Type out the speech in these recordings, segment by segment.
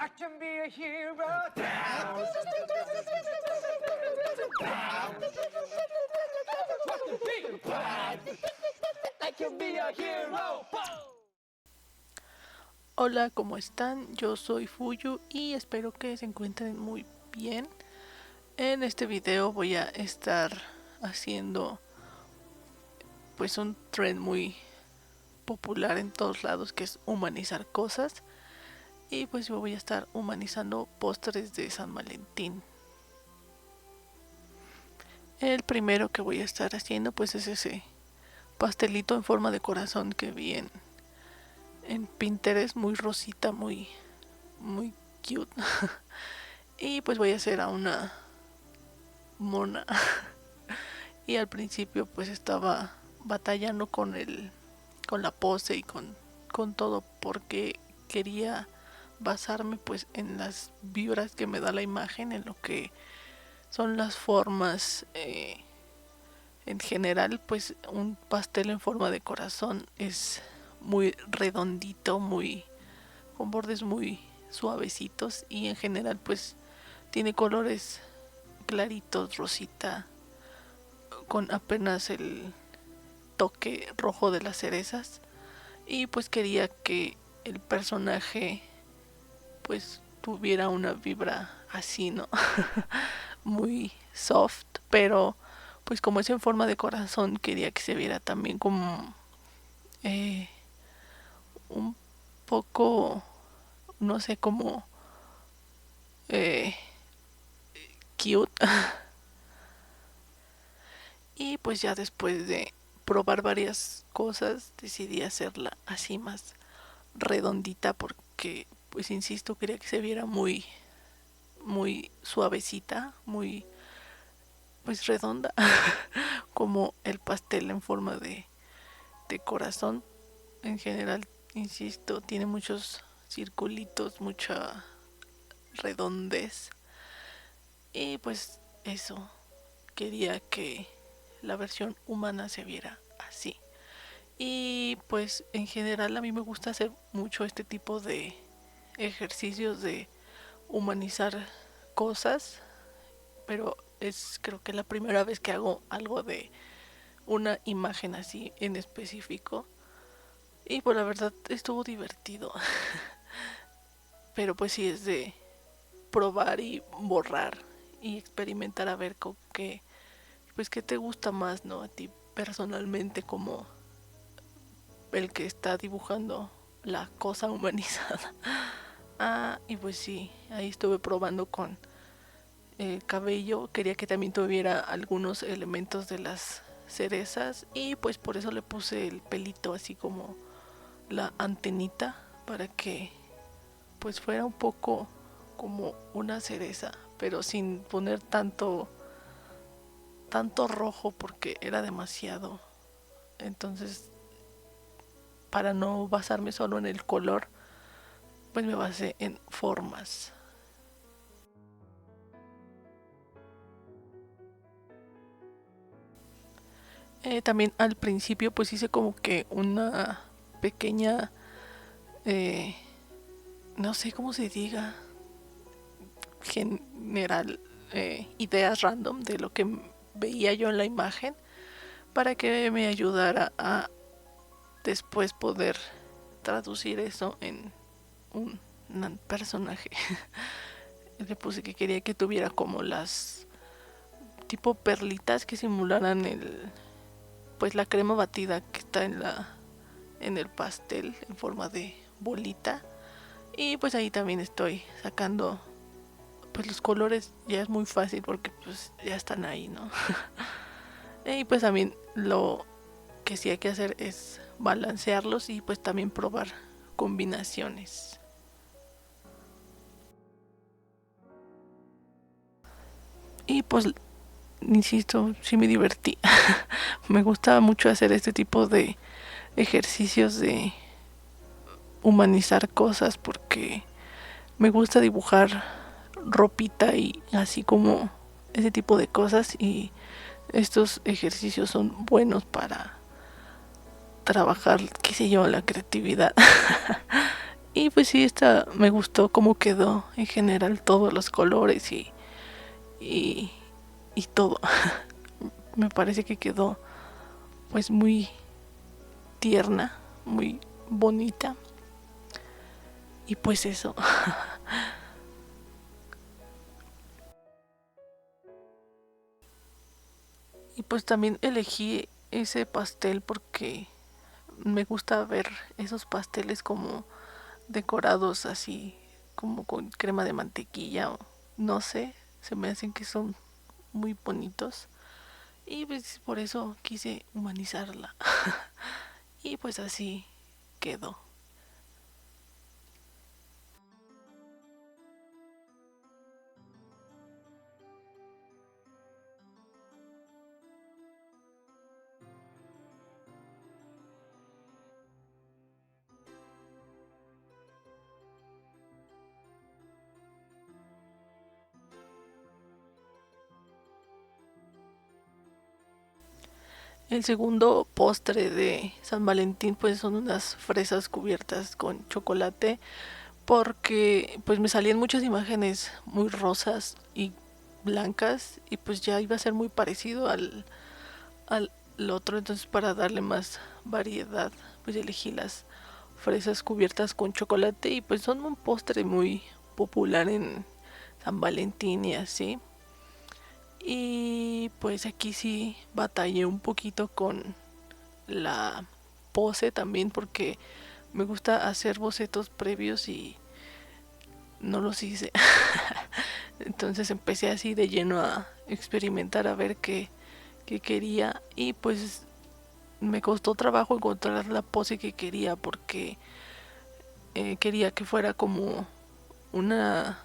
I can be a hero. I can be a hero. Hola, ¿cómo están? Yo soy Fuyu y espero que se encuentren muy bien. En este video voy a estar haciendo pues un trend muy popular en todos lados, que es humanizar cosas. Y pues yo voy a estar humanizando postres de San Valentín. El primero que voy a estar haciendo pues es ese pastelito en forma de corazón que vi en Pinterest, muy rosita, muy cute. Y pues voy a hacer a una mona. Y al principio pues estaba batallando con la pose y con todo, porque quería basarme pues en las vibras que me da la imagen, en lo que son las formas. En general pues un pastel en forma de corazón es muy redondito, muy con bordes muy suavecitos, y en general pues tiene colores claritos, rosita, con apenas el toque rojo de las cerezas. Y pues quería que el personaje pues tuviera una vibra así, ¿no? Muy soft, pero pues como es en forma de corazón, quería que se viera también como eh, un poco, no sé, como eh, cute. Y pues ya después de probar varias cosas decidí hacerla así más redondita, porque pues insisto, quería que se viera muy suavecita, muy pues redonda, como el pastel en forma de corazón. En general, insisto, tiene muchos circulitos, mucha redondez. Y pues eso, quería que la versión humana se viera así. Y pues en general a mí me gusta hacer mucho este tipo de ejercicios de humanizar cosas, pero es creo que la primera vez que hago algo de una imagen así en específico. Y pues la verdad estuvo divertido. Pero pues sí, es de probar y borrar y experimentar, a ver con qué, pues qué te gusta más, ¿no? A ti personalmente, como el que está dibujando la cosa humanizada. Y pues sí, ahí estuve probando con el cabello. Quería que también tuviera algunos elementos de las cerezas, y pues por eso le puse el pelito así como la antenita, para que pues fuera un poco como una cereza, pero sin poner tanto rojo, porque era demasiado. Entonces, para no basarme solo en el color, pues me basé en formas. También al principio pues hice como que una pequeña, eh, no sé cómo se diga, general, ideas random de lo que veía yo en la imagen, para que me ayudara a después poder traducir eso en un personaje. Le puse que quería que tuviera como las tipo perlitas que simularan pues la crema batida que está en el pastel en forma de bolita. Y pues ahí también estoy sacando pues los colores. Ya es muy fácil porque pues ya están ahí, ¿no? Y pues también lo que sí hay que hacer es balancearlos y pues también probar combinaciones. Y pues insisto, sí me divertí. Me gustaba mucho hacer este tipo de ejercicios de humanizar cosas, porque me gusta dibujar ropita y así como ese tipo de cosas, y estos ejercicios son buenos para trabajar, qué sé yo, la creatividad. Y pues sí, esta me gustó cómo quedó en general, todos los colores y, y todo. Me parece que quedó pues muy tierna, muy bonita. Y pues eso. Y pues también elegí ese pastel porque me gusta ver esos pasteles como decorados así, como con crema de mantequilla o no sé, se me hacen que son muy bonitos. Y pues por eso quise humanizarla. Y pues así quedó. El segundo postre de San Valentín pues son unas fresas cubiertas con chocolate porque pues me salían muchas imágenes muy rosas y blancas y pues ya iba a ser muy parecido al otro, entonces para darle más variedad pues elegí las fresas cubiertas con chocolate y pues son un postre muy popular en San Valentín y así. Y pues aquí sí batallé un poquito con la pose también porque me gusta hacer bocetos previos y no los hice. Entonces empecé así de lleno a experimentar a ver qué quería y pues me costó trabajo encontrar la pose que quería porque quería que fuera como una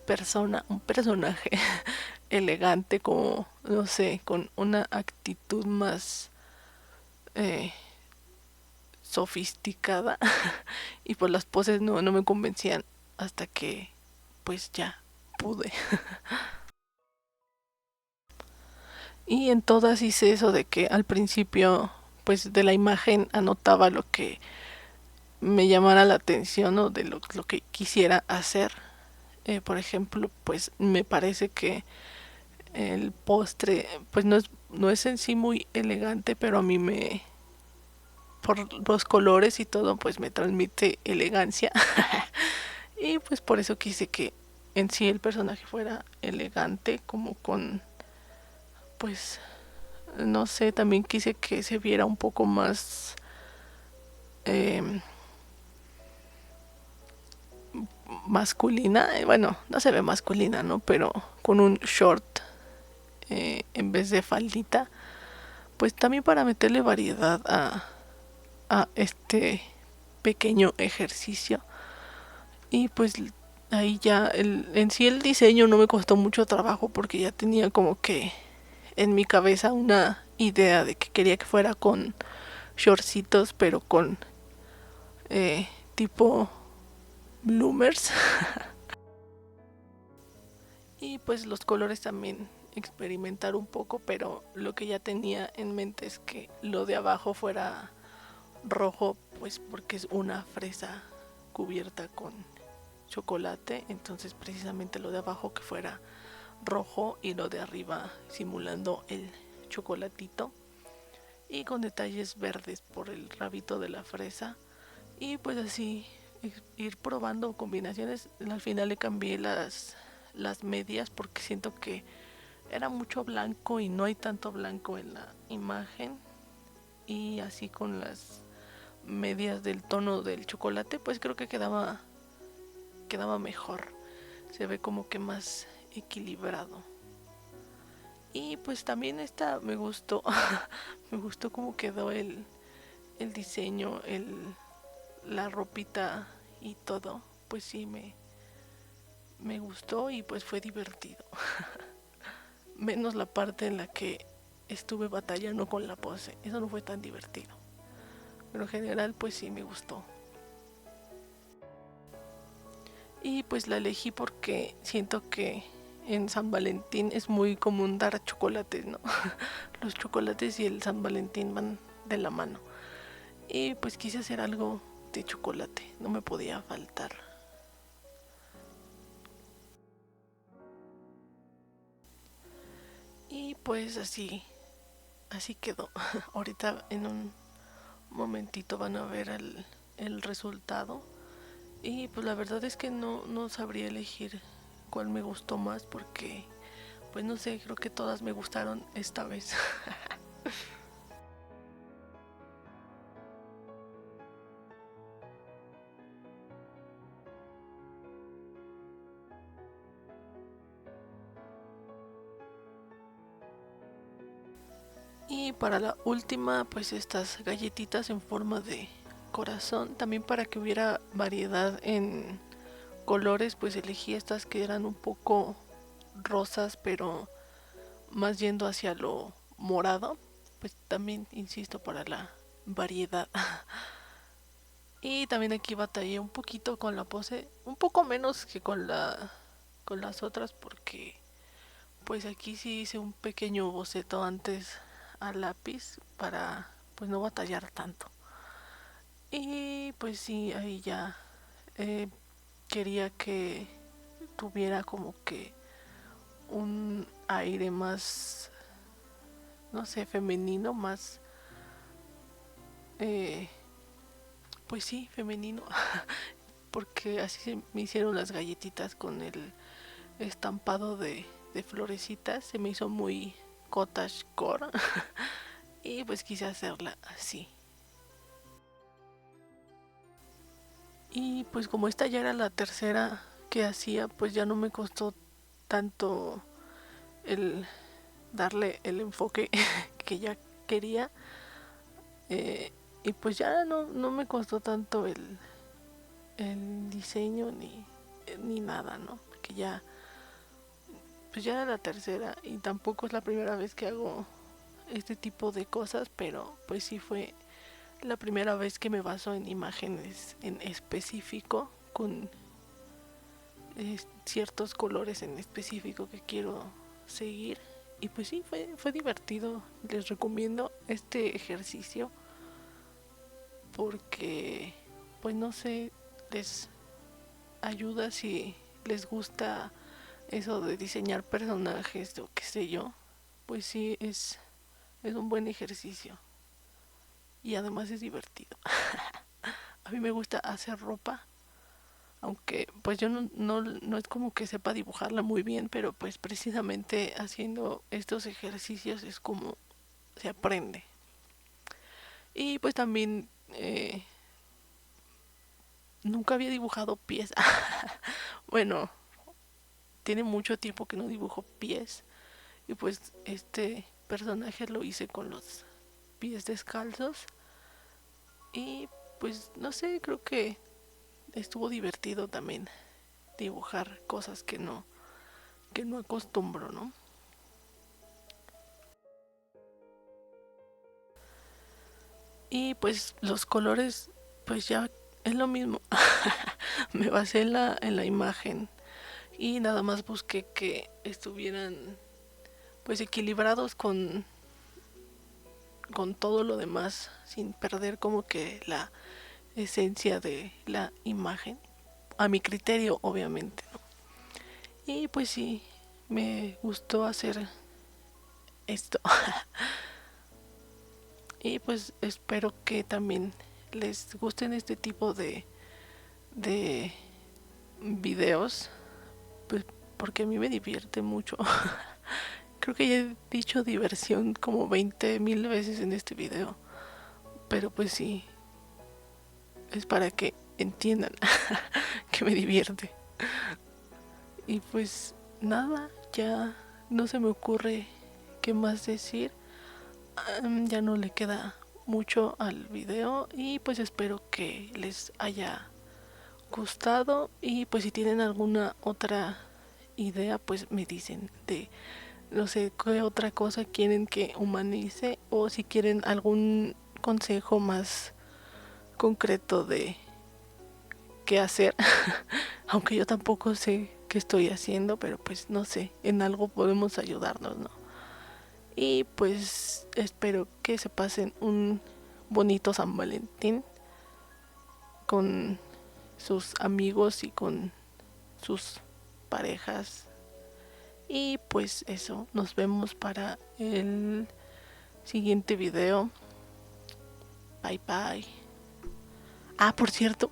persona, un personaje elegante, como, no sé, con una actitud más eh, sofisticada. Y pues las poses no me convencían hasta que pues ya pude. Y en todas hice eso de que al principio pues de la imagen anotaba lo que me llamara la atención o de lo que quisiera hacer. Por ejemplo, pues me parece que el postre pues no es en sí muy elegante, pero a mí me por los colores y todo pues me transmite elegancia. Y pues por eso quise que en sí el personaje fuera elegante, como con pues no sé, también quise que se viera un poco más eh, masculina. Bueno, no se ve masculina, ¿no? Pero con un short en vez de faldita. Pues también para meterle variedad a este pequeño ejercicio. Y pues ahí ya en sí el diseño no me costó mucho trabajo porque ya tenía como que en mi cabeza una idea de que quería que fuera con shortcitos pero con tipo bloomers. Y pues los colores también experimentar un poco, pero lo que ya tenía en mente es que lo de abajo fuera rojo, pues porque es una fresa cubierta con chocolate, entonces precisamente lo de abajo que fuera rojo y lo de arriba simulando el chocolatito y con detalles verdes por el rabito de la fresa y pues así ir probando combinaciones. Al final le cambié las medias porque siento que era mucho blanco y no hay tanto blanco en la imagen y así con las medias del tono del chocolate pues creo que quedaba mejor, se ve como que más equilibrado. Y pues también esta me gustó, me gustó cómo quedó el diseño, la ropita y todo. Pues sí, me gustó y pues fue divertido. Menos la parte en la que estuve batallando con la pose. Eso no fue tan divertido. Pero en general pues sí me gustó. Y pues la elegí porque siento que en San Valentín es muy común dar chocolates, ¿no? Los chocolates y el San Valentín van de la mano. Y pues quise hacer algo este chocolate, no me podía faltar. Y pues así quedó. Ahorita en un momentito van a ver el resultado. Y pues la verdad es que no sabría elegir cuál me gustó más porque, pues no sé, creo que todas me gustaron esta vez. Y para la última, pues estas galletitas en forma de corazón, también para que hubiera variedad en colores, pues elegí estas que eran un poco rosas, pero más yendo hacia lo morado, pues también insisto para la variedad. Y también aquí batallé un poquito con la pose, un poco menos que con las otras porque pues aquí sí hice un pequeño boceto antes a lápiz para pues no batallar tanto. Y pues sí, ahí ya eh, quería que tuviera como que un aire más, no sé, femenino, más, eh, pues sí, femenino, porque así me hicieron las galletitas con el estampado de florecitas, se me hizo muy cottagecore y pues quise hacerla así. Y pues como esta ya era la tercera que hacía, pues ya no me costó tanto el darle el enfoque que ya quería. Y pues ya no me costó tanto el diseño ni nada, ¿no? Porque ya, pues ya era la tercera y tampoco es la primera vez que hago este tipo de cosas, pero pues sí fue la primera vez que me baso en imágenes en específico con ciertos colores en específico que quiero seguir. Y pues sí, fue divertido. Les recomiendo este ejercicio porque, pues no sé, les ayuda si les gusta eso de diseñar personajes o qué sé yo. Pues sí, es un buen ejercicio. Y además es divertido. A mí me gusta hacer ropa, aunque pues yo no es como que sepa dibujarla muy bien, pero pues precisamente haciendo estos ejercicios es como se aprende. Y pues también nunca había dibujado pies. Bueno, tiene mucho tiempo que no dibujo pies y pues este personaje lo hice con los pies descalzos y pues no sé, creo que estuvo divertido también dibujar cosas que no acostumbro, ¿no? Y pues los colores, pues ya es lo mismo. Me basé en la imagen y nada más busqué que estuvieran pues equilibrados con todo lo demás sin perder como que la esencia de la imagen. A mi criterio, obviamente, ¿no? Y pues sí, me gustó hacer esto. Y pues espero que también les gusten este tipo de videos, pues porque a mí me divierte mucho. Creo que ya he dicho diversión como 20,000 veces en este video, pero pues sí, es para que entiendan que me divierte. Y pues nada, ya no se me ocurre qué más decir. Ya no le queda mucho al video y pues espero que les haya gustado y pues si tienen alguna otra idea pues me dicen de no sé qué otra cosa quieren que humanice o si quieren algún consejo más concreto de qué hacer. Aunque yo tampoco sé qué estoy haciendo, pero pues no sé, en algo podemos ayudarnos, ¿no? Y pues espero que se pasen un bonito San Valentín con sus amigos y con sus parejas. Y pues eso, nos vemos para el siguiente video. Bye bye. Ah, por cierto,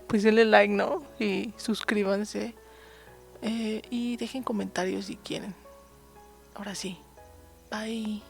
pues denle like, ¿no? Y suscríbanse. Y dejen comentarios si quieren. Ahora sí. Bye.